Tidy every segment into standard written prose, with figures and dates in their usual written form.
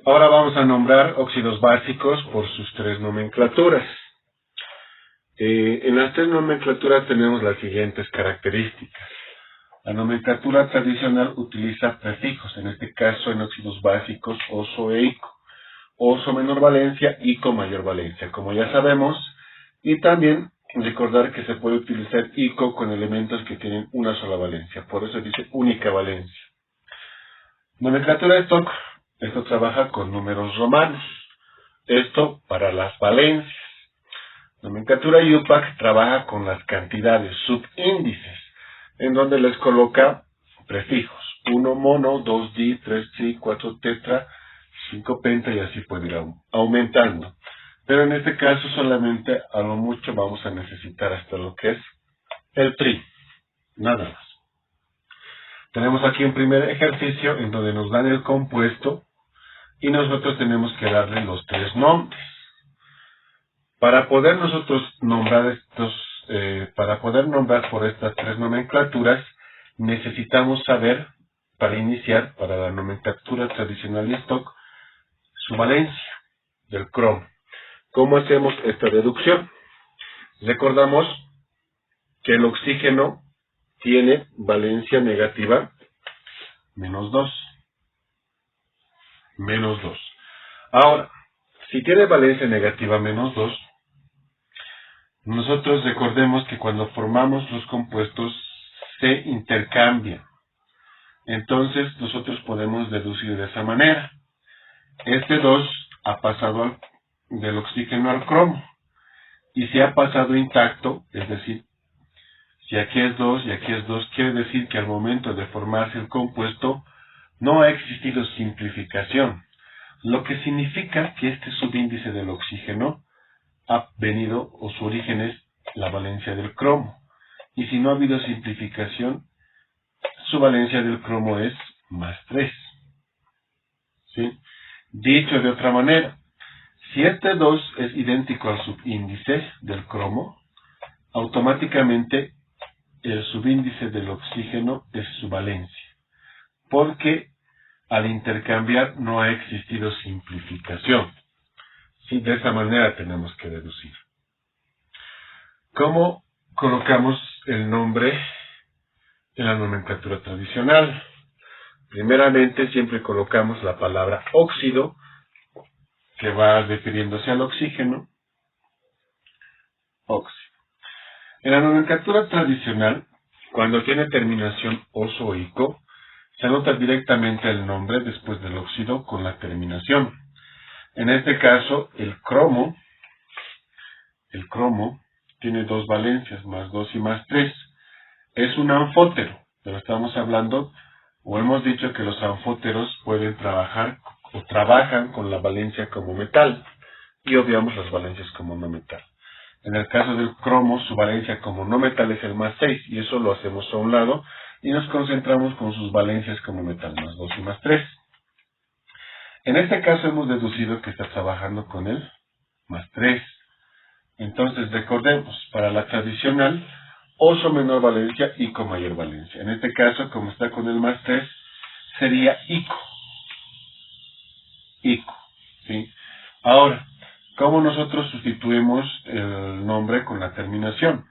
Ahora vamos a nombrar óxidos básicos por sus tres nomenclaturas. En las tres nomenclaturas tenemos las siguientes características. La nomenclatura tradicional utiliza prefijos, en este caso en óxidos básicos, oso e ico. Oso menor valencia, ico mayor valencia, como ya sabemos, y también recordar que se puede utilizar ico con elementos que tienen una sola valencia, por eso dice única valencia. Nomenclatura de stock, esto trabaja con números romanos, esto para las valencias. Nomenclatura IUPAC trabaja con las cantidades, subíndices, en donde les coloca prefijos, 1 mono, 2 di, 3 tri, 4 tetra, 5 penta y así puede ir aumentando. Pero en este caso solamente a lo mucho vamos a necesitar hasta lo que es el tri, nada más. Tenemos aquí un primer ejercicio en donde nos dan el compuesto y nosotros tenemos que darle los tres nombres. Para poder nosotros nombrar por estas tres nomenclaturas, necesitamos saber, para iniciar, para la nomenclatura tradicional y stock, su valencia del cromo. ¿Cómo hacemos esta deducción? Recordamos que el oxígeno tiene valencia negativa menos 2. Menos 2. Ahora, si tiene valencia negativa menos 2, nosotros recordemos que cuando formamos los compuestos se intercambian. Entonces nosotros podemos deducir de esa manera. Este 2 ha pasado del oxígeno al cromo. Y si ha pasado intacto, es decir, si aquí es 2 y aquí es 2, quiere decir que al momento de formarse el compuesto no ha existido simplificación, lo que significa que este subíndice del oxígeno ha venido, o su origen es la valencia del cromo. Y si no ha habido simplificación, su valencia del cromo es más 3. ¿Sí? Dicho de otra manera, si este 2 es idéntico al subíndice del cromo, automáticamente el subíndice del oxígeno es su valencia, porque al intercambiar no ha existido simplificación. Sí, de esa manera tenemos que deducir. ¿Cómo colocamos el nombre en la nomenclatura tradicional? Primeramente, siempre colocamos la palabra óxido, que va refiriéndose al oxígeno. Óxido. En la nomenclatura tradicional, cuando tiene terminación oso o ico, se anota directamente el nombre después del óxido con la terminación. En este caso, el cromo tiene dos valencias, más 2 y más 3. Es un anfótero, pero estamos hablando, o hemos dicho que los anfóteros pueden trabajar o trabajan con la valencia como metal, y obviamos las valencias como no metal. En el caso del cromo, su valencia como no metal es el más 6, y eso lo hacemos a un lado, y nos concentramos con sus valencias como metal, más 2 y más 3. En este caso hemos deducido que está trabajando con el más 3. Entonces recordemos, para la tradicional, oso menor valencia, ico mayor valencia. En este caso, como está con el más 3, sería ico. Ico, ¿sí? Ahora, ¿cómo nosotros sustituimos el nombre con la terminación?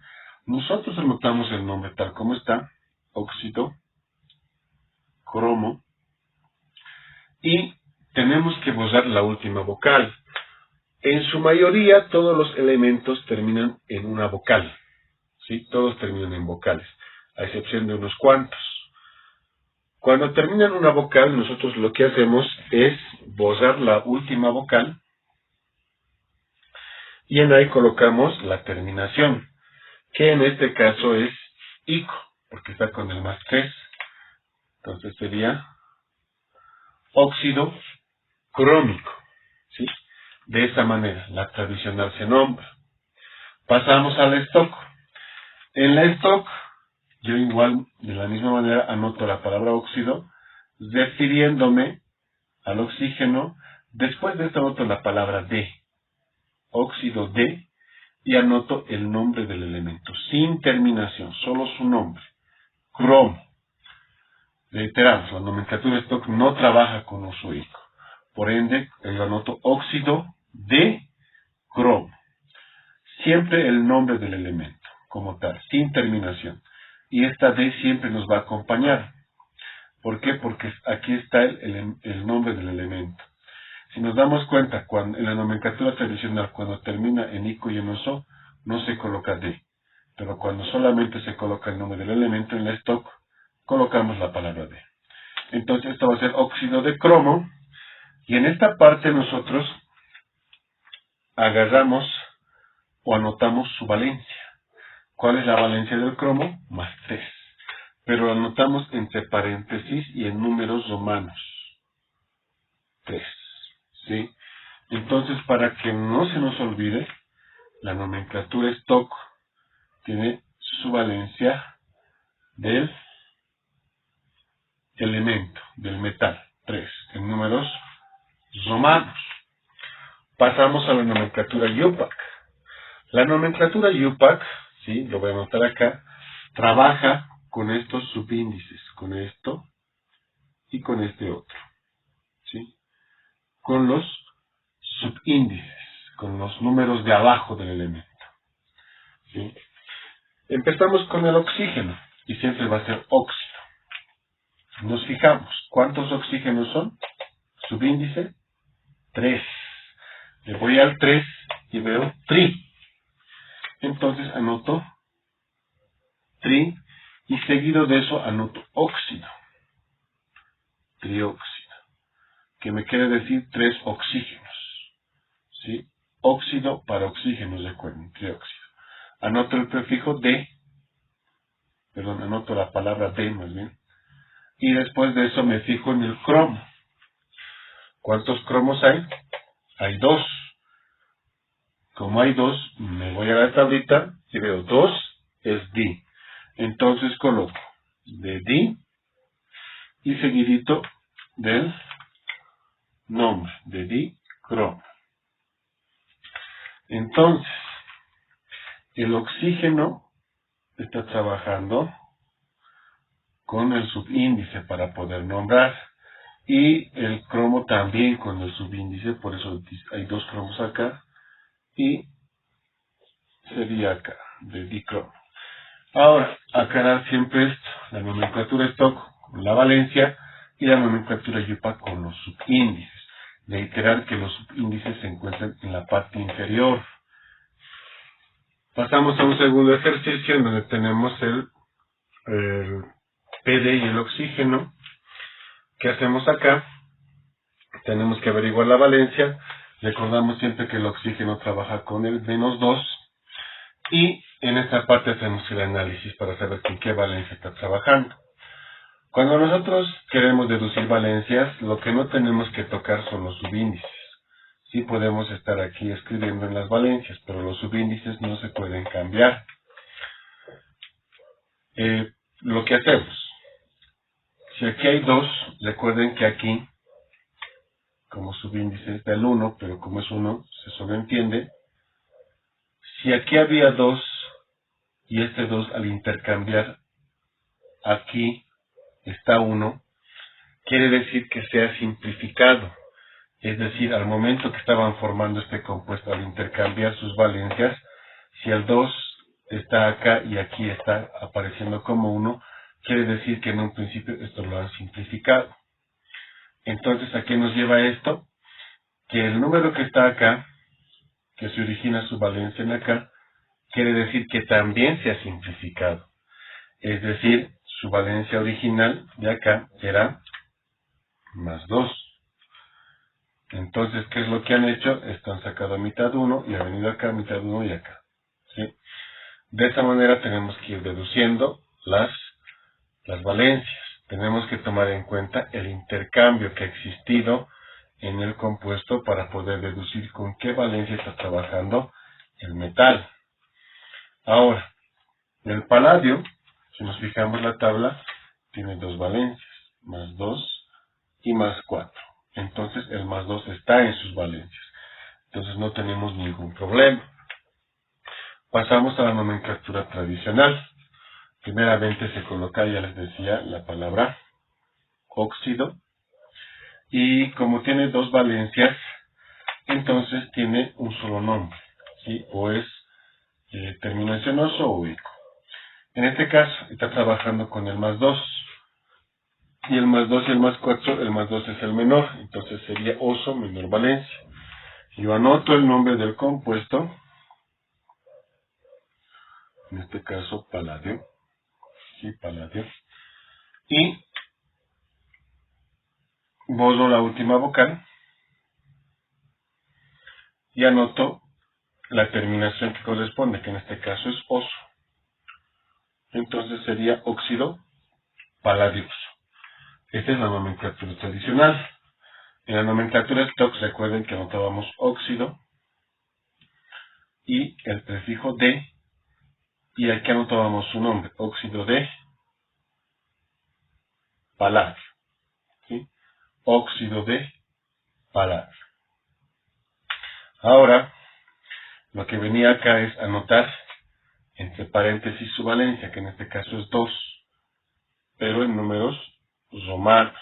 Nosotros anotamos el nombre tal como está, óxido, cromo, y tenemos que borrar la última vocal. En su mayoría, todos los elementos terminan en una vocal, ¿sí? Todos terminan en vocales, a excepción de unos cuantos. Cuando terminan una vocal, nosotros lo que hacemos es borrar la última vocal y en ahí colocamos la terminación, que en este caso es ico, porque está con el más 3. Entonces sería óxido crómico, ¿sí? De esa manera, la tradicional se nombra. Pasamos al stock. En la stock, yo igual, de la misma manera, anoto la palabra óxido, refiriéndome al oxígeno. Después de esto anoto la palabra D, óxido D, y anoto el nombre del elemento, sin terminación, solo su nombre, cromo. Reiteramos, la nomenclatura stock no trabaja con uso ico. Por ende, lo anoto óxido de cromo. Siempre el nombre del elemento, como tal, sin terminación. Y esta D siempre nos va a acompañar. ¿Por qué? Porque aquí está el nombre del elemento. Si nos damos cuenta, en la nomenclatura tradicional, cuando termina en ico y en oso, no se coloca D. Pero cuando solamente se coloca el nombre del elemento en la stock, colocamos la palabra D. Entonces esto va a ser óxido de cromo. Y en esta parte nosotros agarramos o anotamos su valencia. ¿Cuál es la valencia del cromo? Más 3. Pero lo anotamos entre paréntesis y en números romanos. 3. ¿Sí? Entonces, para que no se nos olvide, la nomenclatura stock tiene su valencia del elemento, del metal, 3, en números romanos. Pasamos a la nomenclatura UPAC. La nomenclatura UPAC, ¿sí? Lo voy a anotar acá, trabaja con estos subíndices, con esto y con este otro, ¿sí? Con los subíndices, con los números de abajo del elemento, ¿sí? Empezamos con el oxígeno, y siempre va a ser óxido. Nos fijamos, ¿cuántos oxígenos son? Subíndice, 3. Le voy al 3 y veo tri. Entonces anoto tri, y seguido de eso anoto óxido. Trióxido. Que me quiere decir 3 oxígenos. ¿Sí? Óxido para oxígenos, recuerden, trióxido. Anoto el prefijo D. Perdón, anoto la palabra D más bien. Y después de eso me fijo en el cromo. ¿Cuántos cromos hay? Hay 2. Como hay 2, me voy a la tablita y veo 2 es di. Entonces coloco de di y seguidito del nombre, de di cromo. Entonces, el oxígeno está trabajando con el subíndice para poder nombrar, y el cromo también con el subíndice, por eso hay 2 cromos acá, y sería acá, de dicromo. Ahora, aclarar siempre esto, la nomenclatura stock con la valencia y la nomenclatura UPAC con los subíndices. Reiterar que los subíndices se encuentran en la parte inferior. Pasamos a un segundo ejercicio en donde tenemos el PD y el oxígeno. ¿Qué hacemos acá? Tenemos que averiguar la valencia. Recordamos siempre que el oxígeno trabaja con el -2. Y en esta parte tenemos el análisis para saber con qué valencia está trabajando. Cuando nosotros queremos deducir valencias, lo que no tenemos que tocar son los subíndices. Sí podemos estar aquí escribiendo en las valencias, pero los subíndices no se pueden cambiar. Lo que hacemos, si aquí hay 2, recuerden que aquí, como subíndice está el 1, pero como es 1, se sobreentiende. Si aquí había 2, y este 2 al intercambiar aquí está 1, quiere decir que se ha simplificado. Es decir, al momento que estaban formando este compuesto, al intercambiar sus valencias, si el 2 está acá y aquí está apareciendo como 1, quiere decir que en un principio esto lo han simplificado. Entonces, ¿a qué nos lleva esto? Que el número que está acá, que se origina su valencia en acá, quiere decir que también se ha simplificado. Es decir, su valencia original de acá era +2. Entonces, ¿qué es lo que han hecho? Están sacado mitad 1 y ha venido acá, mitad 1 y acá. ¿Sí? De esta manera tenemos que ir deduciendo las valencias. Tenemos que tomar en cuenta el intercambio que ha existido en el compuesto para poder deducir con qué valencia está trabajando el metal. Ahora, el paladio, si nos fijamos en la tabla, tiene 2 valencias, +2 y +4. Entonces el +2 está en sus valencias. Entonces no tenemos ningún problema. Pasamos a la nomenclatura tradicional. Primeramente se coloca, ya les decía, la palabra óxido. y como tiene dos valencias, entonces tiene un solo nombre, ¿sí? O es terminación oso o eco. En este caso, está trabajando con el más 2. Y el más 2 y el más 4, el más 2 es el menor. Entonces sería oso menor valencia. Yo anoto el nombre del compuesto. En este caso, paladio. Sí, paladio. Y borro la última vocal. Y anoto la terminación que corresponde, que en este caso es oso. Entonces sería óxido paladioso. Esta es la nomenclatura tradicional. En la nomenclatura stock recuerden que anotábamos óxido y el prefijo de, y aquí anotábamos su nombre, óxido de paladio. ¿Sí? Óxido de paladio. Ahora, lo que venía acá es anotar entre paréntesis su valencia, que en este caso es 2, pero en números romanos.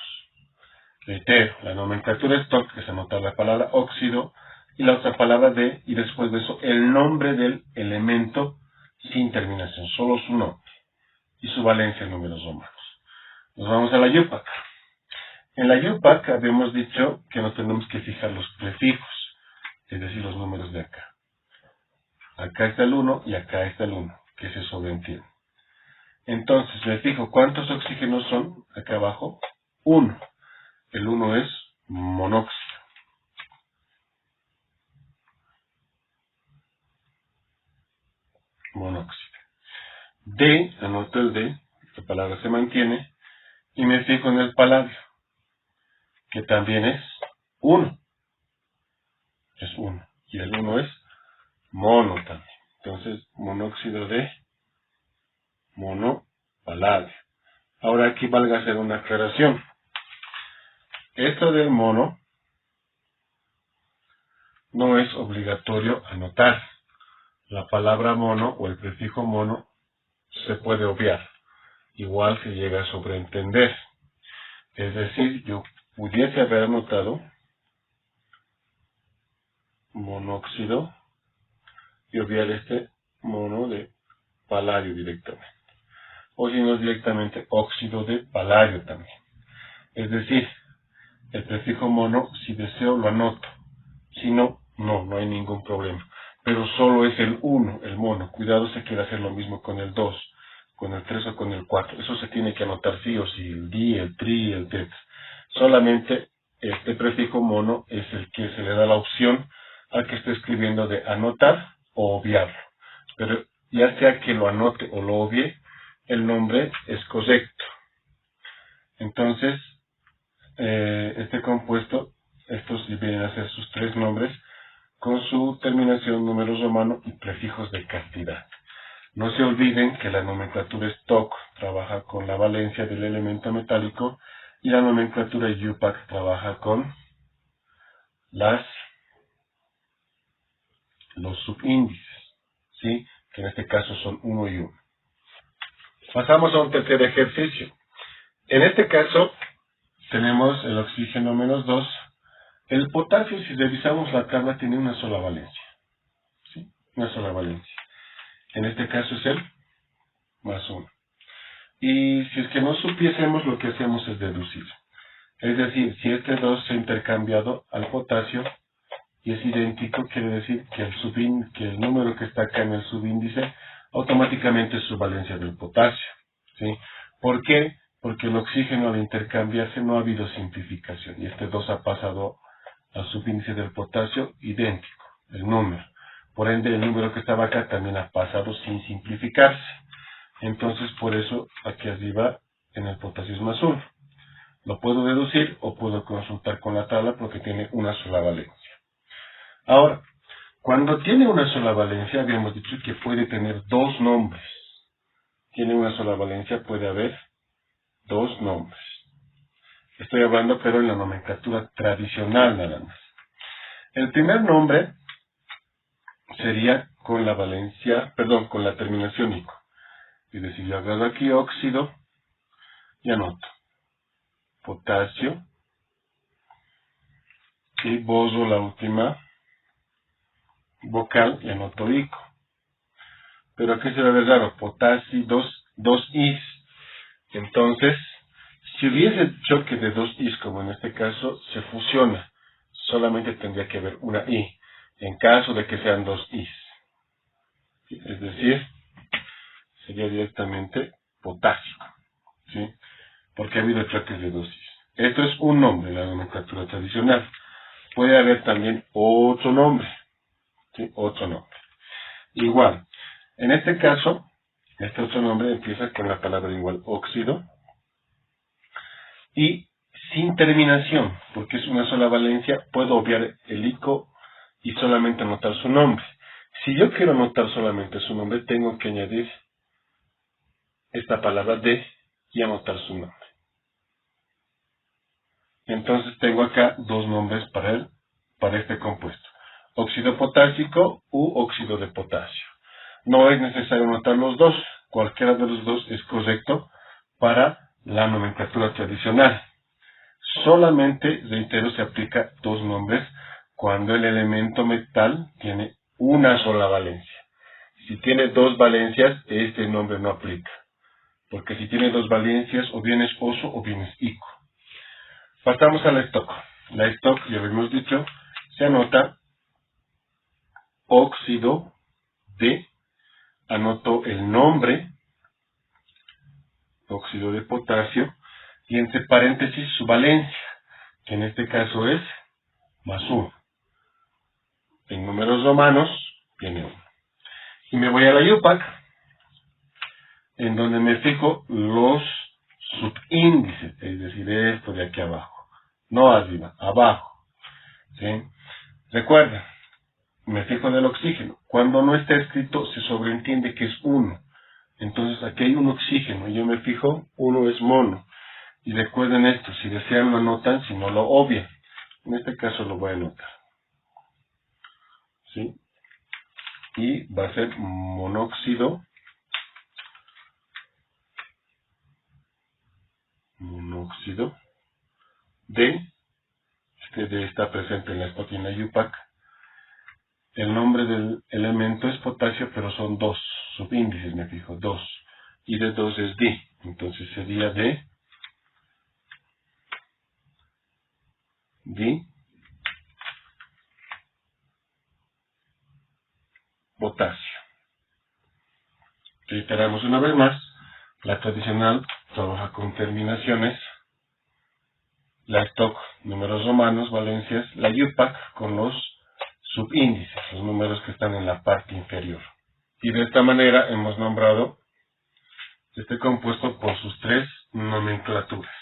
Reitero, la nomenclatura stock es anotar la palabra óxido y la otra palabra de, y después de eso el nombre del elemento sin terminación, solo su nombre y su valencia en números romanos. Nos vamos a la UPAC. En la UPAC habíamos dicho que no tenemos que fijar los prefijos, es decir, los números de acá. Acá está el 1 y acá está el 1, que se sobreentiende. Entonces, me fijo cuántos oxígenos son, acá abajo, 1. El 1 es monóxido. Monóxido. D, anoto el D, la palabra se mantiene, y me fijo en el paladio, que también es 1. Es 1. Y el 1 es mono también. Entonces, monóxido de mono, paladio. Ahora aquí valga hacer una aclaración. Esto del mono no es obligatorio anotar. La palabra mono o el prefijo mono se puede obviar. Igual se llega a sobreentender. Es decir, yo pudiese haber anotado monóxido y obviar este mono de paladio directamente. O si no, directamente óxido de paladio también. Es decir, el prefijo mono, si deseo, lo anoto. Si no, no hay ningún problema. Pero solo es el 1, el mono. Cuidado, se quiere hacer lo mismo con el 2, con el 3 o con el 4. Eso se tiene que anotar sí o sí, el di, el tri, el tet. Solamente este prefijo mono es el que se le da la opción al que esté escribiendo de anotar o obviarlo. Pero ya sea que lo anote o lo obvie, el nombre es correcto. Entonces, este compuesto, estos vienen a ser sus 3 nombres, con su terminación números romanos y prefijos de cantidad. No se olviden que la nomenclatura stock trabaja con la valencia del elemento metálico y la nomenclatura UPAC trabaja con los subíndices, ¿sí? Que en este caso son 1 y 1. Pasamos a un tercer ejercicio. En este caso tenemos el oxígeno menos 2. El potasio, si revisamos la tabla, tiene una sola valencia. ¿Sí? Una sola valencia. En este caso es el más 1. Y si es que no supiésemos, lo que hacemos es deducir. Es decir, si este 2 se ha intercambiado al potasio y es idéntico, quiere decir que el número que está acá en el subíndice automáticamente es su valencia del potasio. ¿Sí? ¿Por qué? Porque el oxígeno al intercambiarse no ha habido simplificación y este 2 ha pasado al subíndice del potasio idéntico, el número. Por ende, el número que estaba acá también ha pasado sin simplificarse. Entonces, por eso, aquí arriba, en el potasio es más 1. Lo puedo deducir o puedo consultar con la tabla porque tiene una sola valencia. Ahora, cuando tiene una sola valencia, habíamos dicho que puede tener 2 nombres. Tiene una sola valencia, puede haber 2 nombres. Estoy hablando, pero en la nomenclatura tradicional nada más. El primer nombre sería con la valencia, con la terminación ico. Es decir, yo agarro aquí óxido y anoto potasio y borro la última vocal y anoto ico. Pero aquí se ve raro, potasio, dos is. Entonces, si hubiese choque de dos is, como en este caso, se fusiona. Solamente tendría que haber una i, en caso de que sean dos is. Es decir, sería directamente potasio, ¿sí? Porque ha habido choques de dos is. Esto es un nombre, la nomenclatura tradicional. Puede haber también otro nombre, ¿sí? Otro nombre. Igual, en este caso, este otro nombre empieza con la palabra igual óxido y sin terminación, porque es una sola valencia, puedo obviar el ico y solamente anotar su nombre. Si yo quiero anotar solamente su nombre, tengo que añadir esta palabra de y anotar su nombre. Entonces tengo acá dos nombres para este compuesto. Óxido potásico u óxido de potasio. No es necesario anotar los dos. Cualquiera de los dos es correcto para la nomenclatura tradicional. Solamente, reitero, se aplica dos nombres cuando el elemento metal tiene una sola valencia. Si tiene dos valencias, este nombre no aplica. Porque si tiene dos valencias, o bien es oso o bien es ico. Pasamos a la stock. La stock, ya habíamos dicho, se anota óxido de, anoto el nombre, óxido de potasio, y entre paréntesis su valencia, que en este caso es más 1. En números romanos tiene 1. Y me voy a la IUPAC, en donde me fijo los subíndices, es decir, esto de aquí abajo. No arriba, abajo. ¿Sí? Recuerda, me fijo del oxígeno. Cuando no está escrito, se sobreentiende que es 1. Entonces aquí hay un oxígeno, y yo me fijo, 1 es mono. Y recuerden esto, si desean lo anotan, si no lo obvian. En este caso lo voy a anotar. ¿Sí? Y va a ser monóxido de, este D está presente en la SPOT y en la IUPAC. El nombre del elemento es potasio, pero son dos subíndices, me fijo, 2. Y de 2 es di, entonces sería de di potasio. Reiteramos una vez más, la tradicional trabaja con terminaciones, la STOC, números romanos, valencias, la IUPAC con los subíndices, los números que están en la parte inferior. Y de esta manera hemos nombrado este compuesto por sus tres nomenclaturas.